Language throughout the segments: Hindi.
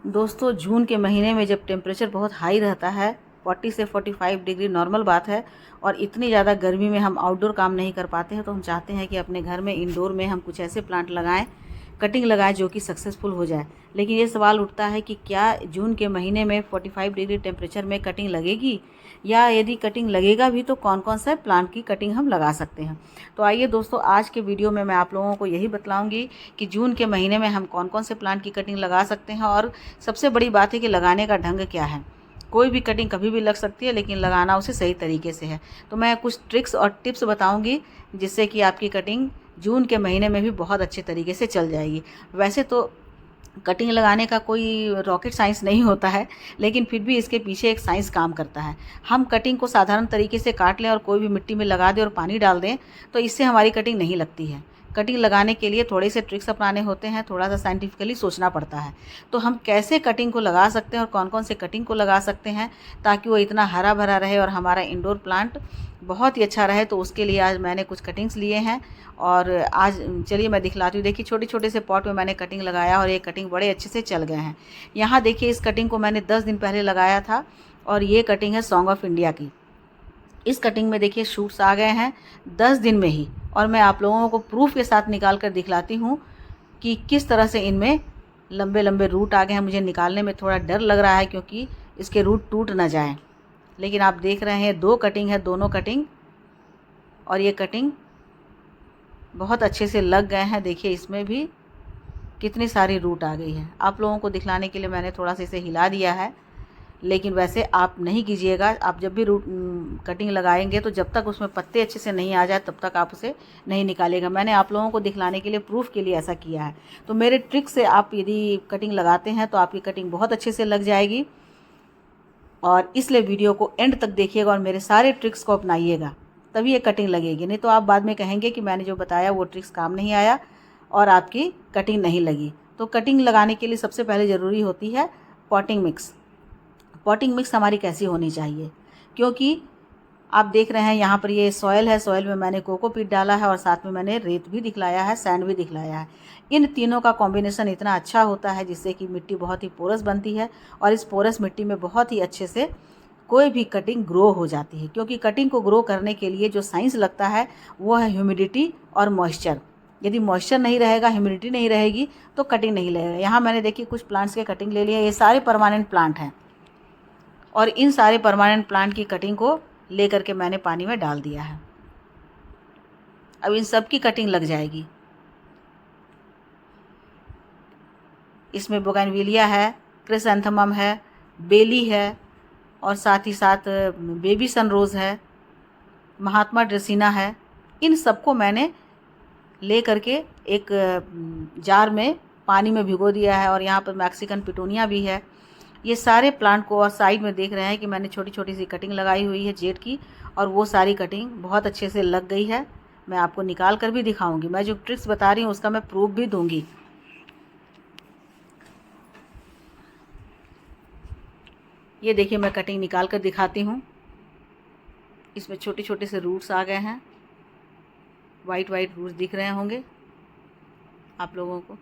दोस्तों जून के महीने में जब टेम्परेचर बहुत हाई रहता है 40 से 45 डिग्री नॉर्मल बात है, और इतनी ज़्यादा गर्मी में हम आउटडोर काम नहीं कर पाते हैं, तो हम चाहते हैं कि अपने घर में इंडोर में हम कुछ ऐसे प्लांट लगाएं, कटिंग लगाएं जो कि सक्सेसफुल हो जाए। लेकिन ये सवाल उठता है कि क्या जून के महीने में 45 डिग्री टेम्परेचर में कटिंग लगेगी, या यदि कटिंग लगेगा भी तो कौन कौन सा प्लांट की कटिंग हम लगा सकते हैं। तो आइए दोस्तों, आज के वीडियो में मैं आप लोगों को यही बतलाऊंगी कि जून के महीने में हम कौन कौन से प्लांट की कटिंग लगा सकते हैं, और सबसे बड़ी बात है कि लगाने का ढंग क्या है। कोई भी कटिंग कभी भी लग सकती है, लेकिन लगाना उसे सही तरीके से है। तो मैं कुछ ट्रिक्स और टिप्स बताऊंगी जिससे कि आपकी कटिंग जून के महीने में भी बहुत अच्छे तरीके से चल जाएगी। वैसे तो कटिंग लगाने का कोई रॉकेट साइंस नहीं होता है, लेकिन फिर भी इसके पीछे एक साइंस काम करता है। हम कटिंग को साधारण तरीके से काट लें और कोई भी मिट्टी में लगा दें और पानी डाल दें, तो इससे हमारी कटिंग नहीं लगती है। कटिंग लगाने के लिए थोड़े से ट्रिक्स अपनाने होते हैं, थोड़ा सा साइंटिफिकली सोचना पड़ता है। तो हम कैसे कटिंग को लगा सकते हैं और कौन कौन से कटिंग को लगा सकते हैं ताकि वो इतना हरा भरा रहे और हमारा इंडोर प्लांट बहुत ही अच्छा रहे, तो उसके लिए आज मैंने कुछ कटिंग्स लिए हैं। और आज चलिए मैं दिखलाती हूँ। देखिए छोटे छोटे से पॉट में मैंने कटिंग लगाया और ये कटिंग बड़े अच्छे से चल गए हैं। यहाँ देखिए इस कटिंग को मैंने 10 दिन पहले लगाया था, और ये कटिंग है सॉन्ग ऑफ इंडिया की। इस कटिंग में देखिए शूट्स आ गए हैं 10 दिन में ही, और मैं आप लोगों को प्रूफ के साथ निकाल कर दिखलाती हूँ कि किस तरह से इनमें लंबे लंबे रूट आ गए हैं। मुझे निकालने में थोड़ा डर लग रहा है क्योंकि इसके रूट टूट ना जाएं, लेकिन आप देख रहे हैं 2 कटिंग है, दोनों कटिंग, और ये कटिंग बहुत अच्छे से लग गए हैं। देखिए इसमें भी कितनी सारी रूट आ गई है। आप लोगों को दिखलाने के लिए मैंने थोड़ा सा इसे हिला दिया है, लेकिन वैसे आप नहीं कीजिएगा। आप जब भी रूट कटिंग लगाएंगे तो जब तक उसमें पत्ते अच्छे से नहीं आ जाए तब तक आप उसे नहीं निकालेगा। मैंने आप लोगों को दिखलाने के लिए, प्रूफ के लिए ऐसा किया है। तो मेरे ट्रिक से आप यदि कटिंग लगाते हैं तो आपकी कटिंग बहुत अच्छे से लग जाएगी, और इसलिए वीडियो को एंड तक देखिएगा और मेरे सारे ट्रिक्स को अपनाइएगा, तभी ये कटिंग लगेगी। नहीं तो आप बाद में कहेंगे कि मैंने जो बताया वो ट्रिक्स काम नहीं आया और आपकी कटिंग नहीं लगी। तो कटिंग लगाने के लिए सबसे पहले ज़रूरी होती है पॉटिंग मिक्स। पॉटिंग मिक्स हमारी कैसी होनी चाहिए, क्योंकि आप देख रहे हैं यहाँ पर ये सॉयल है, सॉयल में मैंने कोकोपीट डाला है और साथ में मैंने रेत भी दिखलाया है, सैंड भी दिखलाया है। इन तीनों का कॉम्बिनेशन इतना अच्छा होता है जिससे कि मिट्टी बहुत ही पोरस बनती है, और इस पोरस मिट्टी में बहुत ही अच्छे से कोई भी कटिंग ग्रो हो जाती है। क्योंकि कटिंग को ग्रो करने के लिए जो साइंस लगता है वो है ह्यूमिडिटी और मॉइस्चर। यदि मॉइस्चर नहीं रहेगा, ह्यूमिडिटी नहीं रहेगी, तो कटिंग नहीं लगेगा। यहाँ मैंने देखिए कुछ प्लांट्स के कटिंग ले लिया। ये सारे परमानेंट प्लांट हैं, और इन सारे परमानेंट प्लांट की कटिंग को ले करके मैंने पानी में डाल दिया है। अब इन सब की कटिंग लग जाएगी। इसमें बोगनविलिया है, क्रिसैंथेमम है, बेली है, और साथ ही साथ बेबी सनरोज़ है, महात्मा ड्रेसिना है। इन सबको मैंने ले करके एक जार में पानी में भिगो दिया है, और यहाँ पर मैक्सिकन पिटूनिया भी है। ये सारे प्लांट को, और साइड में देख रहे हैं कि मैंने छोटी छोटी सी कटिंग लगाई हुई है जेट की, और वो सारी कटिंग बहुत अच्छे से लग गई है। मैं आपको निकाल कर भी दिखाऊंगी। मैं जो ट्रिक्स बता रही हूँ उसका मैं प्रूफ भी दूंगी। ये देखिए मैं कटिंग निकाल कर दिखाती हूँ। इसमें छोटे छोटे से रूट्स आ गए हैं, वाइट वाइट रूट्स दिख रहे होंगे आप लोगों को।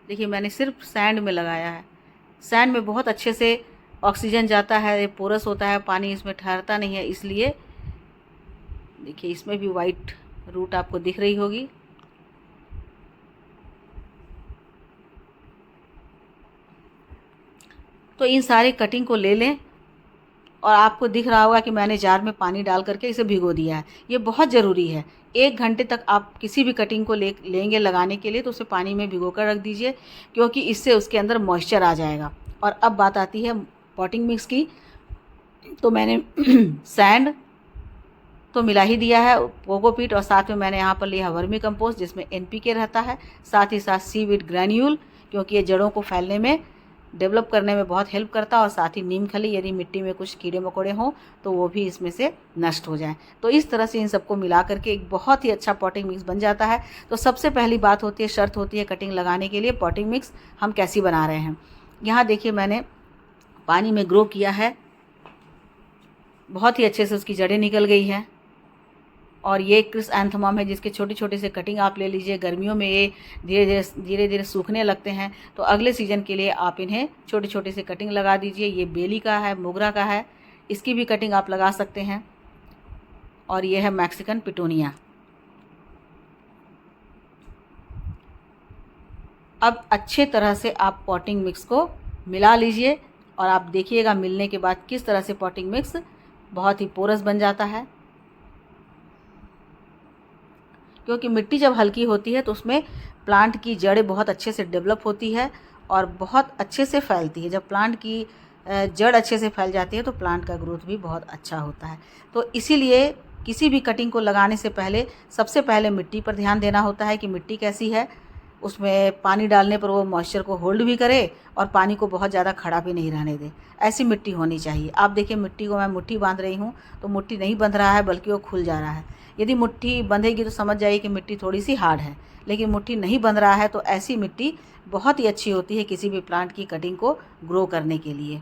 देखिए मैंने सिर्फ सैंड में लगाया है। सैंड में बहुत अच्छे से ऑक्सीजन जाता है, ये पोरस होता है, पानी इसमें ठहरता नहीं है, इसलिए देखिए इसमें भी वाइट रूट आपको दिख रही होगी। तो इन सारे कटिंग को ले लें, और आपको दिख रहा होगा कि मैंने जार में पानी डाल करके इसे भिगो दिया है। ये बहुत ज़रूरी है। 1 घंटे तक आप किसी भी कटिंग को लेंगे लगाने के लिए तो उसे पानी में भिगो कर रख दीजिए, क्योंकि इससे उसके अंदर मॉइस्चर आ जाएगा। और अब बात आती है पॉटिंग मिक्स की। तो मैंने सैंड तो मिला ही दिया है, कोकोपीट, और साथ में मैंने यहाँ पर लिया वर्मी कंपोस्ट जिसमें NPK रहता है, साथ ही साथ सीवीड ग्रैन्यूल, क्योंकि ये जड़ों को फैलने में, डेवलप करने में बहुत हेल्प करता है, और साथ ही नीम खली, यदि मिट्टी में कुछ कीड़े मकोड़े हों तो वो भी इसमें से नष्ट हो जाएं। तो इस तरह से इन सबको मिला करके एक बहुत ही अच्छा पॉटिंग मिक्स बन जाता है। तो सबसे पहली बात होती है, शर्त होती है कटिंग लगाने के लिए, पॉटिंग मिक्स हम कैसी बना रहे हैं। यहाँ देखिए मैंने पानी में ग्रो किया है, बहुत ही अच्छे से उसकी जड़ें निकल गई हैं। और ये क्रिसैंथेमम है जिसके छोटे छोटे से कटिंग आप ले लीजिए। गर्मियों में ये धीरे धीरे सूखने लगते हैं, तो अगले सीज़न के लिए आप इन्हें छोटे छोटे से कटिंग लगा दीजिए। ये बेली का है, मोगरा का है, इसकी भी कटिंग आप लगा सकते हैं। और ये है मैक्सिकन पिटूनिया। अब अच्छे तरह से आप पॉटिंग मिक्स को मिला लीजिए और आप देखिएगा मिलने के बाद किस तरह से पॉटिंग मिक्स बहुत ही पोरस बन जाता है। क्योंकि मिट्टी जब हल्की होती है तो उसमें प्लांट की जड़ें बहुत अच्छे से डेवलप होती है और बहुत अच्छे से फैलती है। जब प्लांट की जड़ अच्छे से फैल जाती है तो प्लांट का ग्रोथ भी बहुत अच्छा होता है। तो इसीलिए किसी भी कटिंग को लगाने से पहले सबसे पहले मिट्टी पर ध्यान देना होता है कि मिट्टी कैसी है। उसमें पानी डालने पर वो मॉइस्चर को होल्ड भी करे और पानी को बहुत ज़्यादा खड़ा भी नहीं रहने दे, ऐसी मिट्टी होनी चाहिए। आप देखिए मिट्टी को मैं मुट्ठी बांध रही हूँ तो मुट्ठी नहीं बंध रहा है बल्कि वो खुल जा रहा है। यदि मुट्ठी बंधेगी तो समझ जाइए कि मिट्टी थोड़ी सी हार्ड है, लेकिन मुट्ठी नहीं बंध रहा है तो ऐसी मिट्टी बहुत ही अच्छी होती है किसी भी प्लांट की कटिंग को ग्रो करने के लिए।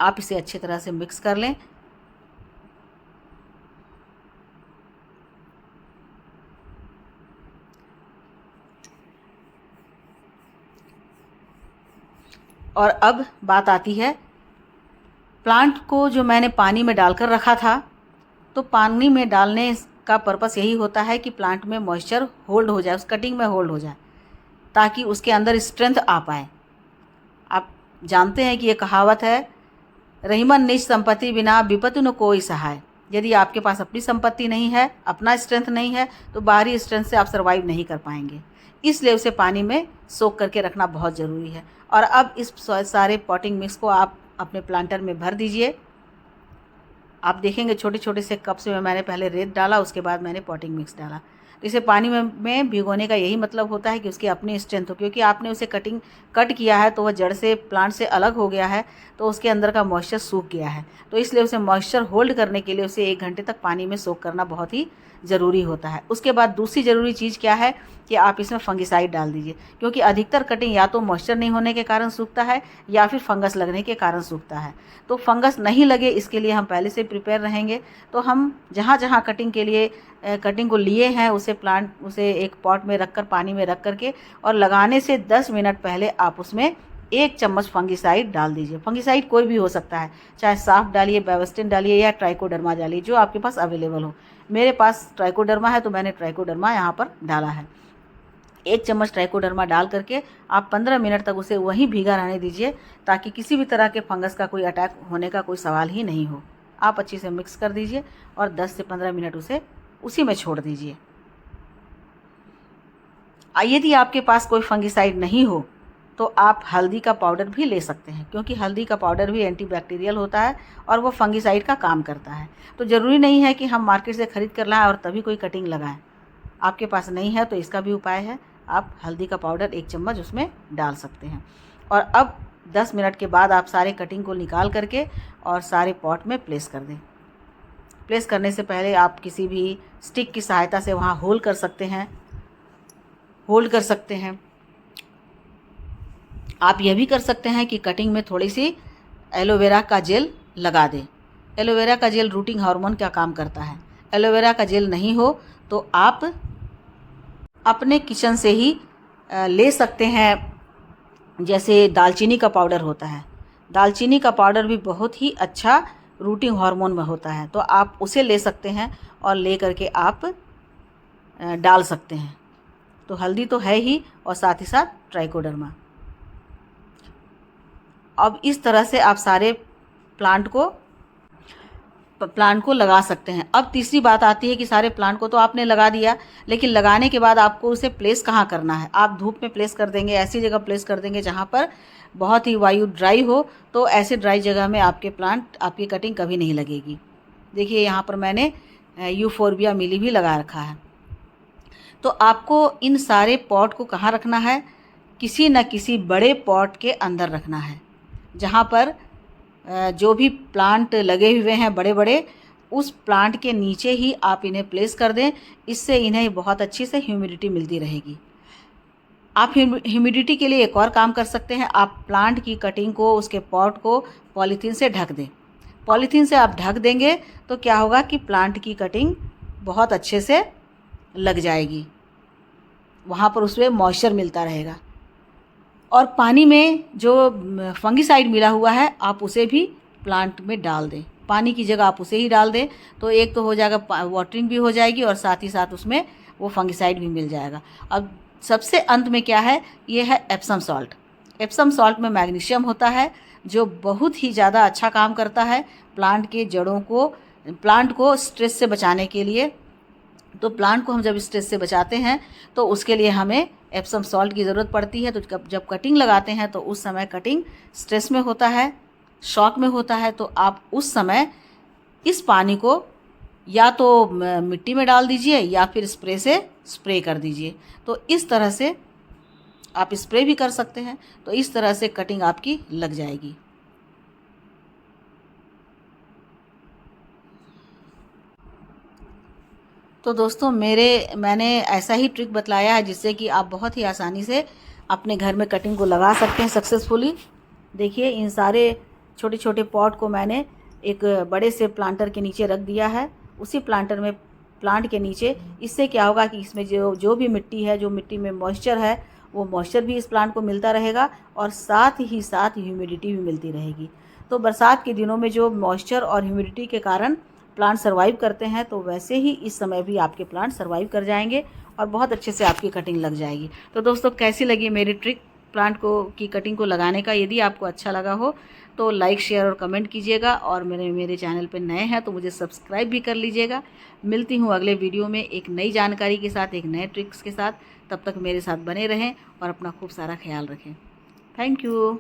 आप इसे अच्छी तरह से मिक्स कर लें। और अब बात आती है प्लांट को जो मैंने पानी में डालकर रखा था, तो पानी में डालने का पर्पस यही होता है कि प्लांट में मॉइस्चर होल्ड हो जाए, उस कटिंग में होल्ड हो जाए, ताकि उसके अंदर स्ट्रेंथ आ पाए। आप जानते हैं कि ये कहावत है, रहीमन निज संपत्ति बिना विपत्ति न कोई सहाय। यदि आपके पास अपनी संपत्ति नहीं है, अपना स्ट्रेंथ नहीं है, तो बाहरी स्ट्रेंथ से आप सर्वाइव नहीं कर पाएंगे। इसलिए उसे पानी में सोख करके रखना बहुत ज़रूरी है। और अब इस सारे पॉटिंग मिक्स को आप अपने प्लांटर में भर दीजिए। आप देखेंगे छोटे छोटे से कप से मैंने पहले रेत डाला, उसके बाद मैंने पॉटिंग मिक्स डाला। तो इसे पानी में भिगोने का यही मतलब होता है कि उसकी अपनी स्ट्रेंथ हो, क्योंकि आपने उसे कट किया है तो वह जड़ से प्लांट से अलग हो गया है, तो उसके अंदर का मॉइस्चर सूख गया है। तो इसलिए उसे मॉइस्चर होल्ड करने के लिए उसे 1 घंटे तक पानी में सोख करना बहुत ही ज़रूरी होता है। उसके बाद दूसरी ज़रूरी चीज़ क्या है कि आप इसमें फंगिसाइड डाल दीजिए, क्योंकि अधिकतर कटिंग या तो मॉइस्चर नहीं होने के कारण सूखता है या फिर फंगस लगने के कारण सूखता है। तो फंगस नहीं लगे इसके लिए हम पहले से प्रिपेयर रहेंगे। तो हम जहाँ जहाँ कटिंग के लिए कटिंग को लिए हैं उसे एक पॉट में रखकर पानी में रख करके और लगाने से 10 मिनट पहले आप उसमें 1 चम्मच फंगिसाइड डाल दीजिए। फंगिसाइड कोई भी हो सकता है, चाहे साफ डालिए, बेविस्टिन डालिए या ट्राइकोडर्मा डालिए, जो आपके पास अवेलेबल हो। मेरे पास ट्राइकोडर्मा है तो मैंने ट्राइकोडर्मा यहाँ पर डाला है। 1 चम्मच ट्राइकोडर्मा डाल करके आप 15 मिनट तक उसे वहीं भीगा रहने दीजिए, ताकि किसी भी तरह के फंगस का कोई अटैक होने का कोई सवाल ही नहीं हो। आप अच्छे से मिक्स कर दीजिए और 10 से 15 मिनट उसे उसी में छोड़ दीजिए। यदि आपके पास कोई फंगिसाइड नहीं हो तो आप हल्दी का पाउडर भी ले सकते हैं, क्योंकि हल्दी का पाउडर भी एंटीबैक्टीरियल होता है और वो फंगिसाइड का काम करता है। तो ज़रूरी नहीं है कि हम मार्केट से ख़रीद कर लाएं और तभी कोई कटिंग लगाएं। आपके पास नहीं है तो इसका भी उपाय है, आप हल्दी का पाउडर 1 चम्मच उसमें डाल सकते हैं। और अब 10 मिनट के बाद आप सारे कटिंग को निकाल करके और सारे पॉट में प्लेस कर दें। प्लेस करने से पहले आप किसी भी स्टिक की सहायता से वहाँ होल्ड कर सकते हैं। आप यह भी कर सकते हैं कि कटिंग में थोड़ी सी एलोवेरा का जेल लगा दें। एलोवेरा का जेल रूटिंग हार्मोन का काम करता है। एलोवेरा का जेल नहीं हो तो आप अपने किचन से ही ले सकते हैं, जैसे दालचीनी का पाउडर होता है। दालचीनी का पाउडर भी बहुत ही अच्छा रूटिंग हार्मोन में होता है, तो आप उसे ले सकते हैं और ले करके आप डाल सकते हैं। तो हल्दी तो है ही और साथ ही साथ ट्राइकोडर्मा। अब इस तरह से आप सारे प्लांट को लगा सकते हैं। अब तीसरी बात आती है कि सारे प्लांट को तो आपने लगा दिया, लेकिन लगाने के बाद आपको उसे प्लेस कहाँ करना है। आप धूप में प्लेस कर देंगे, ऐसी जगह प्लेस कर देंगे जहाँ पर बहुत ही वायु ड्राई हो, तो ऐसे ड्राई जगह में आपकी कटिंग कभी नहीं लगेगी। देखिए यहाँ पर मैंने यूफोर्बिया मिली भी लगा रखा है। तो आपको इन सारे पॉट को कहाँ रखना है, किसी न किसी बड़े पॉट के अंदर रखना है, जहाँ पर जो भी प्लांट लगे हुए हैं बड़े बड़े, उस प्लांट के नीचे ही आप इन्हें प्लेस कर दें। इससे इन्हें बहुत अच्छी से ह्यूमिडिटी मिलती रहेगी। आप ह्यूमिडिटी के लिए एक और काम कर सकते हैं, आप प्लांट की कटिंग को, उसके पॉट को पॉलीथीन से ढक दें। पॉलीथीन से आप ढक देंगे तो क्या होगा कि प्लांट की कटिंग बहुत अच्छे से लग जाएगी, वहाँ पर उसमें मॉइस्चर मिलता रहेगा। और पानी में जो फंगिसाइड मिला हुआ है आप उसे भी प्लांट में डाल दें, पानी की जगह आप उसे ही डाल दें, तो एक तो हो जाएगा वाटरिंग भी हो जाएगी और साथ ही साथ उसमें वो फंगिसाइड भी मिल जाएगा। अब सबसे अंत में क्या है, ये है एप्सम सॉल्ट। एप्सम सॉल्ट में मैग्नीशियम होता है जो बहुत ही ज़्यादा अच्छा काम करता है प्लांट के जड़ों को, प्लांट को स्ट्रेस से बचाने के लिए। तो प्लांट को हम जब स्ट्रेस से बचाते हैं तो उसके लिए हमें एप्सम सॉल्ट की ज़रूरत पड़ती है। तो जब कटिंग लगाते हैं तो उस समय कटिंग स्ट्रेस में होता है, शॉक में होता है, तो आप उस समय इस पानी को या तो मिट्टी में डाल दीजिए या फिर स्प्रे से स्प्रे कर दीजिए। तो इस तरह से आप स्प्रे भी कर सकते हैं, तो इस तरह से कटिंग आपकी लग जाएगी। तो दोस्तों मैंने ऐसा ही ट्रिक बतलाया है जिससे कि आप बहुत ही आसानी से अपने घर में कटिंग को लगा सकते हैं सक्सेसफुली। देखिए इन सारे छोटे छोटे पॉट को मैंने एक बड़े से प्लांटर के नीचे रख दिया है। उसी प्लांटर में प्लांट के नीचे, इससे क्या होगा कि इसमें जो भी मिट्टी है, जो मिट्टी में मॉइस्चर है, वो मॉइस्चर भी इस प्लांट को मिलता रहेगा और साथ ही साथ ह्यूमिडिटी भी मिलती रहेगी। तो बरसात के दिनों में जो मॉइस्चर और ह्यूमिडिटी के कारण प्लांट सर्वाइव करते हैं, तो वैसे ही इस समय भी आपके प्लांट सर्वाइव कर जाएंगे और बहुत अच्छे से आपकी कटिंग लग जाएगी। तो दोस्तों कैसी लगी मेरी ट्रिक प्लांट को की कटिंग को लगाने का? यदि आपको अच्छा लगा हो तो लाइक, शेयर और कमेंट कीजिएगा और मेरे चैनल पर नए हैं तो मुझे सब्सक्राइब भी कर लीजिएगा। मिलती हूँ अगले वीडियो में एक नई जानकारी के साथ, एक नए ट्रिक्स के साथ। तब तक मेरे साथ बने रहें और अपना खूब सारा ख्याल रखें। Thank you.